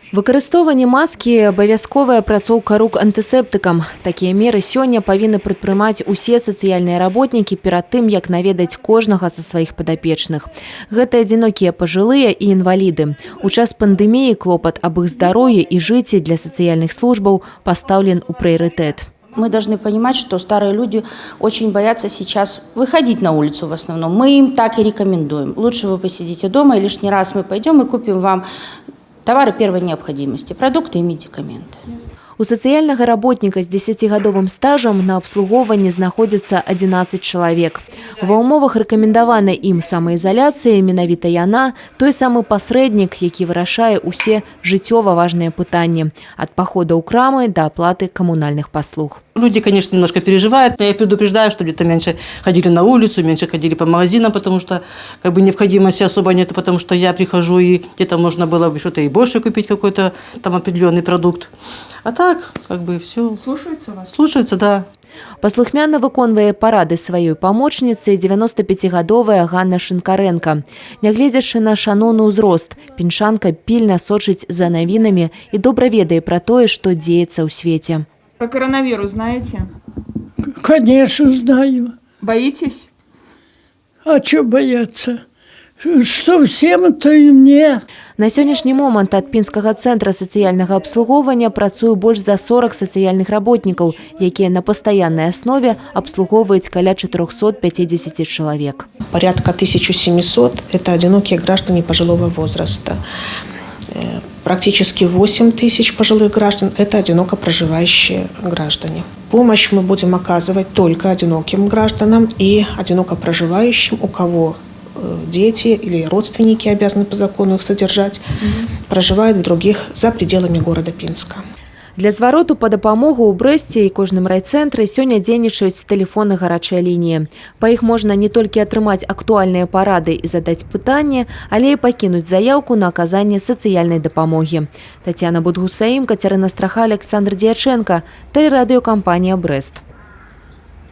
Выкарыстоўванне маскі, абавязковая апрацоўка рук антысептыкам. Такія меры сёння павінны прадпрымаць усе сацыяльныя работнікі перад тым, як наведаць кожнага са сваіх падапечных. Гэта адзінокія пажылыя і інваліды. У час пандэміі клопат аб іх здароўі і жыцці для сацыяльных службаў пастаўлен у прыярытэт. Мы должны понимать, что старые люди очень боятся сейчас выходить на улицу в основном. Мы им так и рекомендуем. Лучше вы посидите дома, и лишний раз мы пойдем и купим вам товары первой необходимости, продукты и медикаменты. У сацыяльнага работніка з 10-гадовым стажам на абслугоўванні знаходзіцца 11 чалавек. Ва ўмовах рэкамендаванай ім самаізаляцыі менавіта яна той самы пасрэднік, які вырашае усе жыццёва важныя пытанні ад пахода ў крамы да аплаты камунальных паслуг. Люди, конечно, немножко переживают, но я предупреждаю, что где-то меньше ходили на улицу, меньше ходили по магазинам, потому что необходимости особо нет, потому что я прихожу, и где-то можно было бы что-то и больше купить, какой-то там определенный продукт. А так, все. Слушаются вас? Слушаются, да. Паслухмяна выконвае парады сваёй памочніцы 95-гадовая Ганна Шинкаренко. Нягледзячы на шаноўны ўзрост, пінчанка пільна сочыць за навінамі і добра ведае пра тое, што дзеецца ў свеце. Про коронавирус знаете? Конечно, знаю. Боитесь? А что бояться? Что всем, то и мне. На сённяшні момант ад пінскага цэнтра сацыяльнага абслугоўвання працуе больш за 40 сацыяльных работнікаў, якія на пастаяннай аснове абслугоўваюць каля 450 чалавек. Порядка 1700 – это одинокие граждане пожилого возраста. Практически 8 тысяч пожилых граждан – это одиноко проживающие граждане. Помощь мы будем оказывать только одиноким гражданам и одиноко проживающим, у кого дети или родственники обязаны по закону их содержать, проживают в других за пределами города Пинска. Для звароту па дапамогу ў Брэсце і кожным райцэнтры сёння дзейнічаюць тэлефоны гарачай лініі. Па іх можна не толькі атрымаць актуальныя парады і задаць пытанне, але і пакінуць заяўку на аказанне сацыяльнай дапамогі. Тацяна Будгусаім, Кацярына Страха, Александр Дьяченко, тэлерадыёкампанія «Брэст».